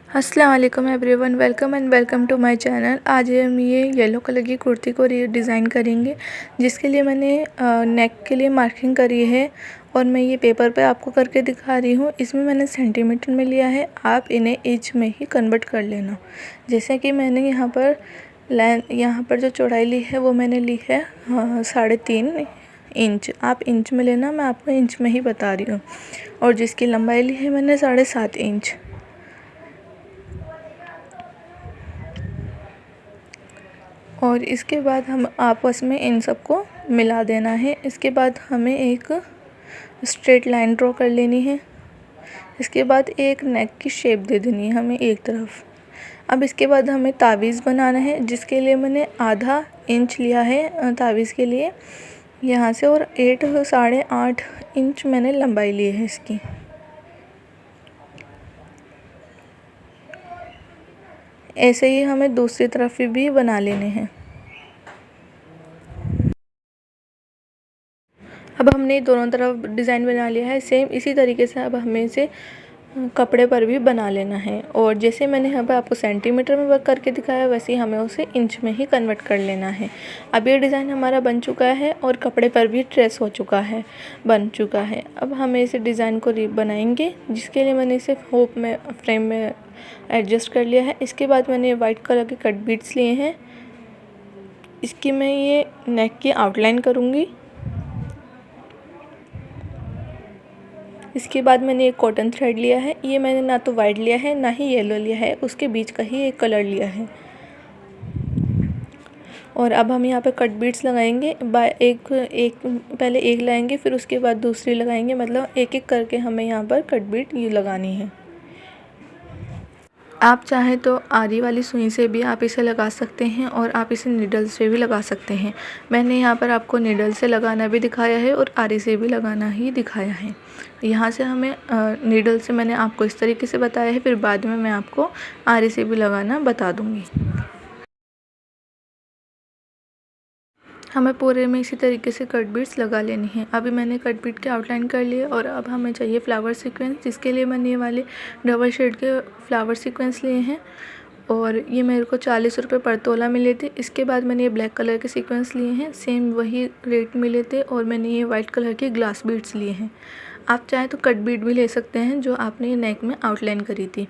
अस्सलाम वालेकुम everyone, welcome and welcome to my channel. आज हम ये येलो कलर की कुर्ती को डिज़ाइन करेंगे, जिसके लिए मैंने नेक के लिए मार्किंग करी है और मैं ये पेपर पे आपको करके दिखा रही हूँ। इसमें मैंने सेंटीमीटर में लिया है, आप इन्हें इंच में ही कन्वर्ट कर लेना। जैसे कि मैंने यहाँ पर जो चौड़ाई ली है वो मैंने ली है 3.5 इंच। आप इंच में लेना, मैं आपको इंच में ही बता रही हूँ। और जिसकी लंबाई ली है मैंने 7.5 इंच। और इसके बाद हम आपस में इन सबको मिला देना है। इसके बाद हमें एक स्ट्रेट लाइन ड्रॉ कर लेनी है। इसके बाद एक नेक की शेप दे देनी है हमें एक तरफ। अब इसके बाद हमें तावीज़ बनाना है, जिसके लिए मैंने आधा इंच लिया है तावीज़ के लिए यहाँ से, और 8.5 इंच मैंने लंबाई ली है इसकी। ऐसे ही हमें दूसरी तरफ भी बना लेने हैं। अब हमने दोनों तरफ डिज़ाइन बना लिया है। सेम इसी तरीके से अब हमें इसे कपड़े पर भी बना लेना है। और जैसे मैंने यहाँ पर आपको सेंटीमीटर में वर्क करके दिखाया, वैसे ही हमें उसे इंच में ही कन्वर्ट कर लेना है। अब ये डिज़ाइन हमारा बन चुका है और कपड़े पर भी ट्रेस हो चुका है, बन चुका है। अब हमें इसे डिज़ाइन को बनाएंगे, जिसके लिए मैंने इसे होप में फ्रेम में एडजस्ट कर लिया है। इसके बाद मैंने वाइट कलर के कट बीट्स लिए हैं। इसकी मैं ये नेक की आउटलाइन करूँगी। इसके बाद मैंने एक कॉटन थ्रेड लिया है। ये मैंने ना तो वाइट लिया है ना ही येलो लिया है, उसके बीच का ही एक कलर लिया है। और अब हम यहाँ पे कट बीट्स लगाएंगे। पहले एक लगाएंगे, फिर उसके बाद दूसरी लगाएंगे, मतलब एक एक करके हमें यहाँ पर कट बीट ये लगानी है। आप चाहें तो आरी वाली सुई से भी आप इसे लगा सकते हैं और आप इसे नीडल से भी लगा सकते हैं। मैंने यहाँ पर आपको नीडल से लगाना भी दिखाया है और आरी से भी लगाना ही दिखाया है। यहाँ से हमें नीडल से मैंने आपको इस तरीके से बताया है, फिर बाद में मैं आपको आरी से भी लगाना बता दूँगी। हमें पूरे में इसी तरीके से कट बीट्स लगा लेनी है। अभी मैंने कट बीट के आउटलाइन कर लिए और अब हमें चाहिए फ्लावर सीक्वेंस, जिसके लिए मैंने ये वाले डबल शेड के फ्लावर सीक्वेंस लिए हैं और ये मेरे को 40 रुपये पर तोला मिले थे। इसके बाद मैंने ये ब्लैक कलर के सीक्वेंस लिए हैं, सेम वही रेट मिले थे, और मैंने ये वाइट कलर के ग्लास बीट्स लिए हैं। आप चाहें तो कट बीट भी ले सकते हैं, जो आपने ये नेक में आउटलाइन करी थी।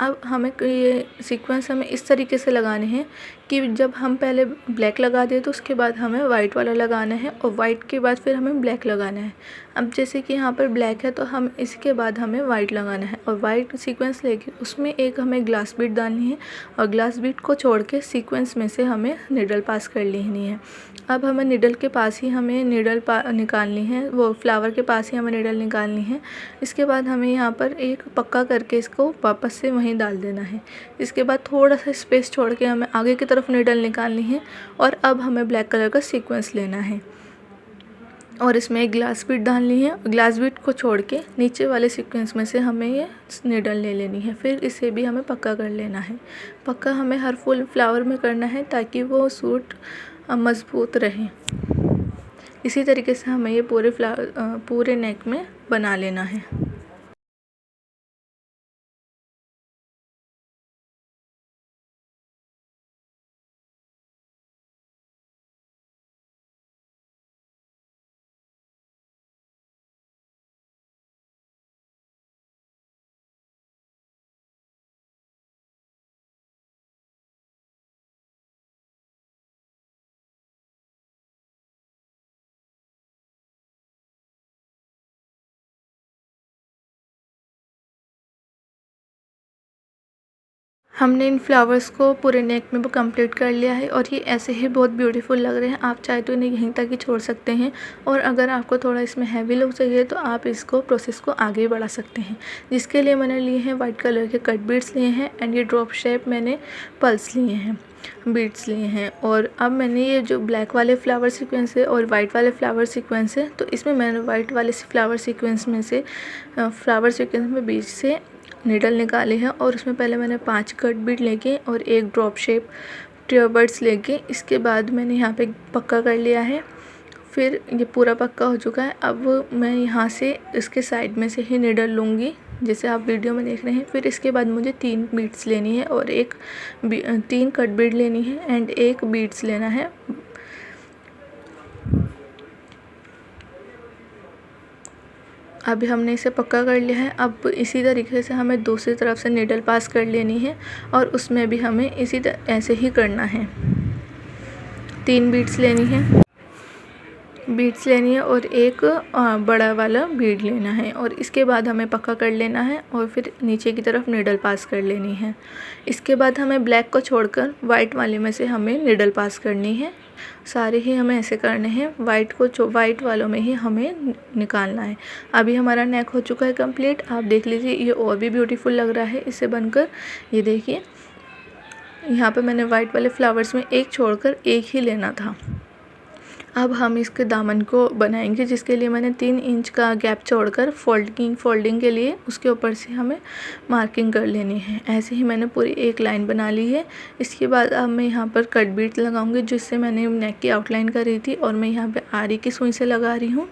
अब हमें ये सीक्वेंस हमें इस तरीके से लगाने हैं कि जब हम पहले ब्लैक लगा दें तो उसके बाद हमें वाइट वाला लगाना है, और वाइट के बाद फिर हमें ब्लैक लगाना है। अब जैसे कि यहाँ पर ब्लैक है तो हम इसके बाद हमें वाइट लगाना है, और वाइट सीक्वेंस लेके उसमें एक हमें ग्लास बीट डालनी है, और ग्लास बीट को छोड़ के सीक्वेंस में से हमें निडल पास कर लेनी है। अब हमें निडल के पास ही हमें निडल निकालनी है, वो फ्लावर के पास ही हमें निडल निकालनी है। इसके बाद हमें यहाँ पर एक पक्का करके इसको वापस से वहीं डाल देना है। इसके बाद थोड़ा सा स्पेस छोड़ के हमें आगे की तरफ निडल निकालनी है, और अब हमें ब्लैक कलर का सीक्वेंस लेना है और इसमें एक ग्लास बीट डालनी है। ग्लास बीट को छोड़ के नीचे वाले सीक्वेंस में से हमें ये निडल ले लेनी है, फिर इसे भी हमें पक्का कर लेना है। पक्का हमें हर फुल फ्लावर में करना है ताकि वो सूट मज़बूत रहे। इसी तरीके से हमें ये पूरे नेक में बना लेना है। हमने इन फ्लावर्स को पूरे नेक में कंप्लीट कर लिया है, और ये ऐसे ही बहुत ब्यूटीफुल लग रहे हैं। आप चाहे तो इन्हें यहीं तक ही छोड़ सकते हैं, और अगर आपको थोड़ा इसमें हैवी लुक चाहिए तो आप इसको प्रोसेस को आगे बढ़ा सकते हैं। जिसके लिए मैंने लिए हैं वाइट कलर के कट बीट्स लिए हैं, एंड ये ड्रॉप शेप मैंने पल्स लिए हैं, बीट्स लिए हैं। और अब मैंने ये जो ब्लैक वाले फ्लावर सीक्वेंस है और वाइट वाले फ्लावर सीक्वेंस है, तो इसमें मैंने वाइट वाले फ्लावर सीक्वेंस में बीच से निडल निकाले हैं, और उसमें पहले मैंने 5 कट बीट लेके और एक ड्रॉप शेप ट्यूबर्ड्स लेके इसके बाद मैंने यहाँ पे पक्का कर लिया है। फिर ये पूरा पक्का हो चुका है। अब मैं यहाँ से इसके साइड में से ही निडल लूँगी जैसे आप वीडियो में देख रहे हैं। फिर इसके बाद मुझे 3 बीड्स लेनी है और 3 कट बीड लेनी है एंड 1 बीड्स लेना है। अभी हमने इसे पक्का कर लिया है। अब इसी तरीके से हमें दूसरी तरफ से नीडल पास कर लेनी है और उसमें भी हमें ऐसे ही करना है। 3 बीड्स लेनी है और एक बड़ा वाला बीड लेना है और इसके बाद हमें पक्का कर लेना है और फिर नीचे की तरफ नीडल पास कर लेनी है। इसके बाद हमें ब्लैक को छोड़कर वाइट वाले में से हमें नीडल पास करनी है। सारे ही हमें ऐसे करने हैं, वाइट वालों में ही हमें निकालना है। अभी हमारा नेक हो चुका है कंप्लीट। आप देख लीजिए, ये और भी ब्यूटीफुल लग रहा है इससे बनकर। ये देखिए, यहाँ पे मैंने वाइट वाले फ्लावर्स में एक छोड़कर एक ही लेना था। अब हम इसके दामन को बनाएंगे, जिसके लिए मैंने 3 इंच का गैप छोड़कर फोल्डिंग के लिए उसके ऊपर से हमें मार्किंग कर लेनी है। ऐसे ही मैंने पूरी एक लाइन बना ली है। इसके बाद अब मैं यहाँ पर कट बीट लगाऊंगी, जिससे मैंने नेक की आउटलाइन करी थी और मैं यहाँ पे आरी की सुई से लगा रही हूँ।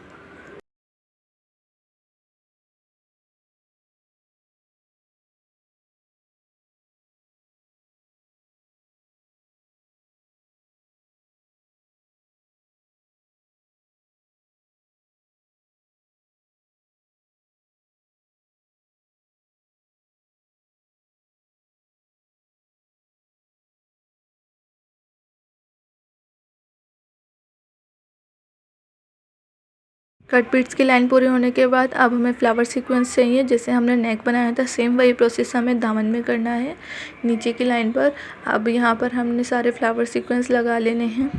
कट बीट्स की लाइन पूरी होने के बाद अब हमें फ्लावर सीक्वेंस चाहिए। जैसे हमने नेक बनाया था, सेम वही प्रोसेस हमें दामन में करना है नीचे की लाइन पर। अब यहाँ पर हमने सारे फ्लावर सीक्वेंस लगा लेने हैं।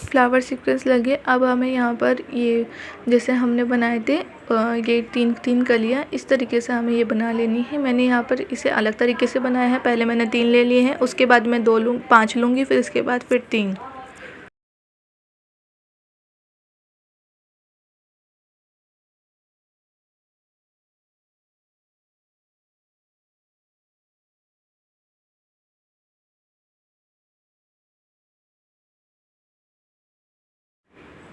फ्लावर सीक्वेंस लगे। अब हमें यहाँ पर ये जैसे हमने बनाए थे ये 3 कलियाँ, इस तरीके से हमें ये बना लेनी है। मैंने यहाँ पर इसे अलग तरीके से बनाया है। पहले मैंने 3 ले लिए हैं, उसके बाद मैं 5 लूँगी, फिर इसके बाद फिर 3।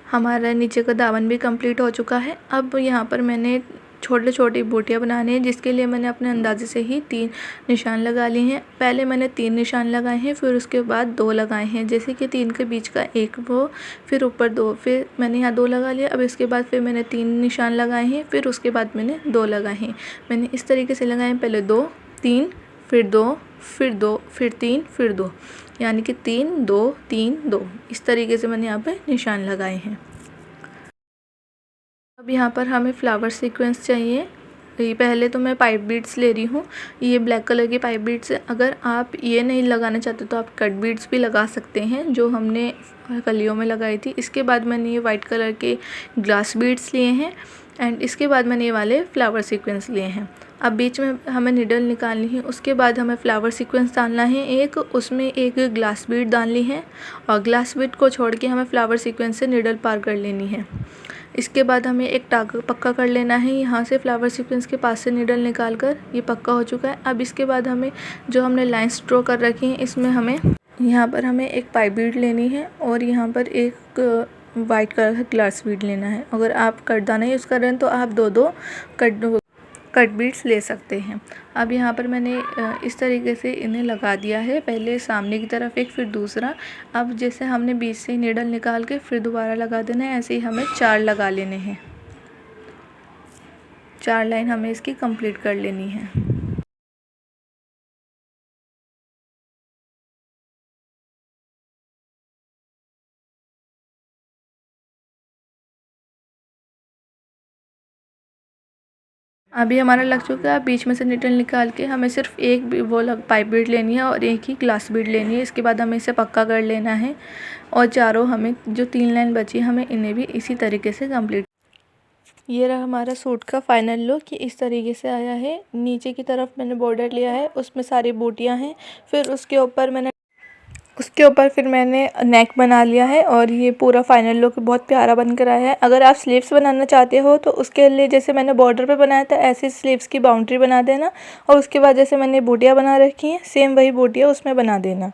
हमारा नीचे का दामन भी कंप्लीट हो चुका है। अब यहाँ पर मैंने छोटी छोटी बूटियाँ बनानी है, जिसके लिए मैंने अपने अंदाजे से ही 3 निशान लगा लिए हैं। पहले मैंने 3 निशान लगाए हैं, फिर उसके बाद 2 लगाए हैं। जैसे कि 3 के बीच का एक वो, फिर ऊपर 2, फिर मैंने यहाँ 2 लगा लिया। अब इसके बाद फिर मैंने 3 निशान लगाए हैं, फिर उसके बाद मैंने 2 लगाए हैं। मैंने इस तरीके से लगाए हैं, पहले 2, 3, फिर 2, फिर 2, फिर 3, फिर 2, यानी कि 3, 2, 3, 2। इस तरीके से मैंने यहाँ पे निशान लगाए हैं। अब यहाँ पर हमें फ्लावर सीक्वेंस चाहिए। ये पहले तो मैं पाइप बीड्स ले रही हूँ, ये ब्लैक कलर की पाइप बीड्स है। अगर आप ये नहीं लगाना चाहते तो आप कट बीड्स भी लगा सकते हैं, जो हमने कलियों में लगाई थी। इसके बाद मैंने ये वाइट कलर के ग्लास बीड्स लिए हैं एंड इसके बाद मैंने ये वाले फ्लावर सीक्वेंस लिए हैं। अब बीच में हमें निडल निकालनी है, उसके बाद हमें फ्लावर सीक्वेंस डालना है एक, उसमें एक ग्लास बीड डालनी है और ग्लास बीड को छोड़ के हमें फ्लावर सीक्वेंस से निडल पार कर लेनी है। इसके बाद हमें एक टागा पक्का कर लेना है। यहाँ से फ्लावर सीक्वेंस के पास से निडल निकाल कर ये पक्का हो चुका है। अब इसके बाद हमें जो हमने लाइंस ड्रॉ कर रखी हैं, इसमें हमें यहाँ पर हमें एक पाइप बीड लेनी है और यहाँ पर एक वाइट कलर का ग्लास बीड लेना है। अगर आप कटदाना यूज़ कर रहे हैं तो आप 2-2 कट बीड्स ले सकते हैं। अब यहाँ पर मैंने इस तरीके से इन्हें लगा दिया है, पहले सामने की तरफ एक, फिर दूसरा। अब जैसे हमने बीच से निडल निकाल के फिर दोबारा लगा देना है, ऐसे ही हमें 4 लगा लेने हैं। 4 लाइन हमें इसकी कंप्लीट कर लेनी है। अभी हमारा लग चुका है। बीच में से निडल निकाल के हमें सिर्फ एक पाइप बीड लेनी है और एक ही ग्लास बीड लेनी है। इसके बाद हमें इसे पक्का कर लेना है और चारों हमें जो 3 लाइन बची हमें इन्हें भी इसी तरीके से कंप्लीट। ये रहा हमारा सूट का फाइनल लुक। ये इस तरीके से आया है। नीचे की तरफ मैंने बॉर्डर लिया है, उसमें सारी बूटियाँ हैं, फिर उसके ऊपर मैंने उसके ऊपर फिर मैंने नेक बना लिया है और ये पूरा फाइनल लुक बहुत प्यारा बन कर आया है। अगर आप स्लीव्स बनाना चाहते हो तो उसके लिए जैसे मैंने बॉर्डर पे बनाया था ऐसे स्लीव्स की बाउंड्री बना देना और उसके बाद जैसे मैंने बूटियाँ बना रखी हैं सेम वही बूटियाँ उसमें बना देना।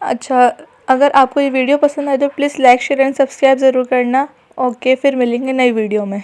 अच्छा, अगर आपको ये वीडियो पसंद आए तो please like share and subscribe ज़रूर करना। ओके, फिर मिलेंगे नई वीडियो में।